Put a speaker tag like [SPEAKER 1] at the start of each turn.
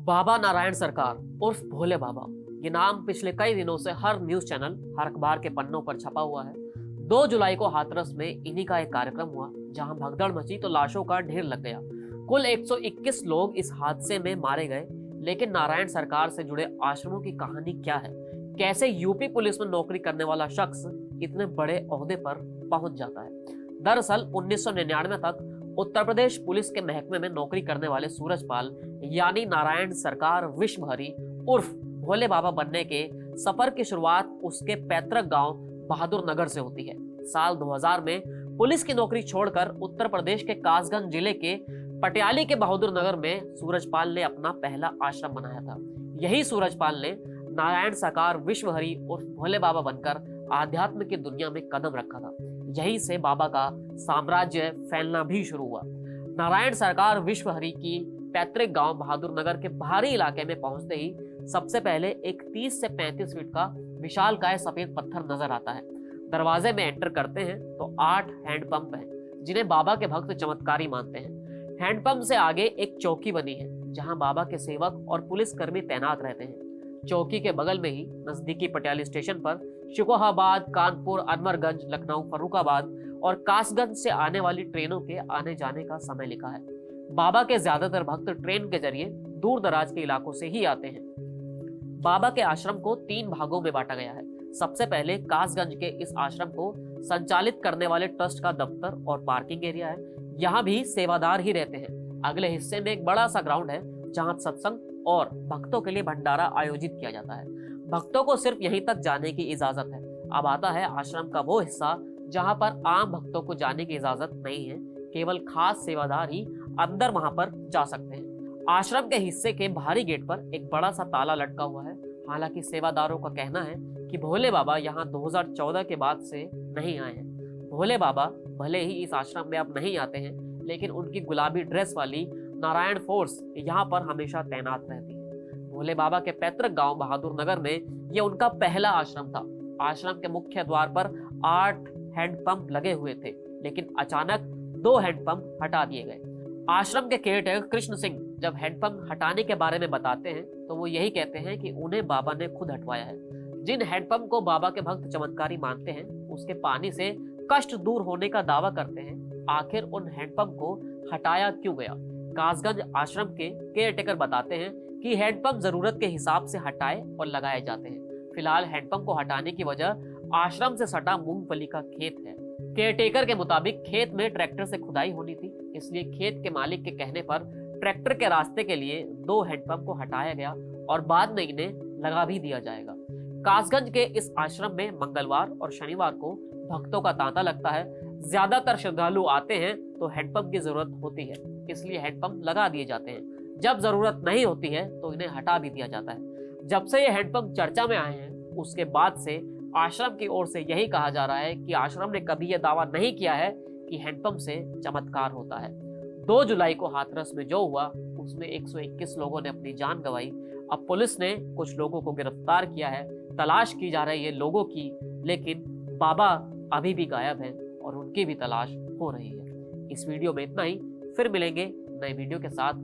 [SPEAKER 1] बाबा नारायण सरकार उर्फ भोले बाबा, ये नाम पिछले कई दिनों से हर न्यूज चैनल, हर अखबार के पन्नों पर छपा हुआ है। 2 जुलाई को हाथरस में इन्हीं का एक कार्यक्रम हुआ, जहां भगदड़ मची तो लाशों का ढेर लग गया। कुल 121 लोग इस हादसे में मारे गए। लेकिन नारायण सरकार से जुड़े आश्रमों की कहानी क्या है? कैसे यूपी पुलिस में नौकरी करने वाला शख्स इतने बड़े ओहदे पर पहुंच जाता है? दरअसल 1999 तक उत्तर प्रदेश पुलिस के महकमे में नौकरी करने वाले सूरजपाल यानी नारायण सरकार विश्वहरी उर्फ भोले बाबा बनने के सफर की शुरुआत उसके पैतृक गांव बहादुर नगर से होती है। साल 2000 में पुलिस की नौकरी छोड़कर उत्तर प्रदेश के कासगंज जिले के पटियाली के बहादुर नगर में सूरजपाल ने अपना पहला आश्रम बनाया था। यही सूरजपाल ने नारायण सरकार विश्वहरी उर्फ भोले बाबा बनकर आध्यात्म की दुनिया में कदम रखा था। यहीं से बाबा का साम्राज्य फैलना भी शुरू हुआ। नारायण सरकार विश्वहरी की पैतृक गांव बहादुर नगर के बाहरी इलाके में पहुंचते ही सबसे पहले एक 30 से 35 फीट का विशालकाय सफेद पत्थर नजर आता है। दरवाजे में एंटर करते हैं तो 8 हैंडपंप हैं, जिन्हें बाबा के भक्त चमत्कारी मानते हैं। हैंडपंप से आगे एक चौकी बनी है, जहां बाबा के सेवक और पुलिसकर्मी तैनात रहते हैं। चौकी के बगल में ही नजदीकी पटियाली स्टेशन पर शिकोहाबाद, कानपुर, अनवरगंज, लखनऊ, फर्रुखाबाद और कासगंज से आने वाली ट्रेनों के आने जाने का समय लिखा है। बाबा के ज्यादातर भक्त ट्रेन के जरिए दूर दराज के इलाकों से ही आते हैं। बाबा के आश्रम को 3 भागों में बांटा गया है। सबसे पहले कासगंज के इस आश्रम को संचालित करने वाले ट्रस्ट का दफ्तर और पार्किंग एरिया है। यहाँ भी सेवादार ही रहते हैं। अगले हिस्से में एक बड़ा सा ग्राउंड है, जहाँ सत्संग और भक्तों के लिए भंडारा आयोजित किया जाता है। भक्तों को सिर्फ यहीं तक जाने की इजाजत है। अब आता है आश्रम का वो हिस्सा जहां पर आम भक्तों को जाने की इजाजत नहीं है। केवल खास सेवादार ही अंदर वहां पर जा सकते हैं। आश्रम के हिस्से के बाहरी गेट पर एक बड़ा सा ताला लटका हुआ है। हालांकि सेवादारों का कहना है कि भोले बाबा यहाँ 2014 के बाद से नहीं आए हैं। भोले बाबा भले ही इस आश्रम में अब नहीं आते हैं, लेकिन उनकी गुलाबी ड्रेस वाली नारायण फोर्स यहाँ पर हमेशा तैनात रहती है। भोले बाबा के पैतृक गांव बहादुर नगर में यह उनका पहला आश्रम था। आश्रम के मुख्य द्वार पर 8 हैंडपंप लगे हुए थे, लेकिन अचानक 2 हैंडपंप हटा दिए गए। आश्रम के केयरटेकर कृष्ण सिंह जब हैंडपंप हटाने के बारे में बताते हैं तो वो यही कहते हैं कि उन्हें बाबा ने खुद हटवाया है। जिन हैंडपंप को बाबा के भक्त चमत्कारी मानते हैं, उसके पानी से कष्ट दूर होने का दावा करते हैं। आखिर उन हैंडपंप को हटाया क्यों गया? कासगंज आश्रम के केयरटेकर बताते हैं कि हैंडपंप जरूरत के हिसाब से हटाए और लगाए जाते हैं। फिलहाल हैंडपंप को हटाने की वजह आश्रम से सटा मूंगफली का खेत है। केयरटेकर के मुताबिक खेत में ट्रैक्टर से खुदाई होनी थी, इसलिए खेत के मालिक के कहने पर ट्रैक्टर के रास्ते के लिए 2 हैंडपंप को हटाया गया और बाद में इन्हें लगा भी दिया जाएगा। कासगंज के इस आश्रम में मंगलवार और शनिवार को भक्तों का तांता लगता है। ज्यादातर श्रद्धालु आते हैं तो हैंडपंप की जरूरत होती है, इसलिए हैंडपंप लगा दिए जाते हैं। जब जरूरत नहीं होती है तो इन्हें हटा भी दिया जाता है। जब से ये हैंडपंप चर्चा में आए हैं, उसके बाद से आश्रम की ओर से यही कहा जा रहा है कि आश्रम ने कभी यह दावा नहीं किया है कि हैंडपंप से चमत्कार होता है। 2 जुलाई को हाथरस में जो हुआ, उसमें 121 लोगों ने अपनी जान गंवाई। अब पुलिस ने कुछ लोगों को गिरफ्तार किया है। तलाश की जा रही है लोगों की, लेकिन बाबा अभी भी गायब हैं और उनकी भी तलाश हो रही है। इस वीडियो में इतना ही। फिर मिलेंगे नए वीडियो के साथ।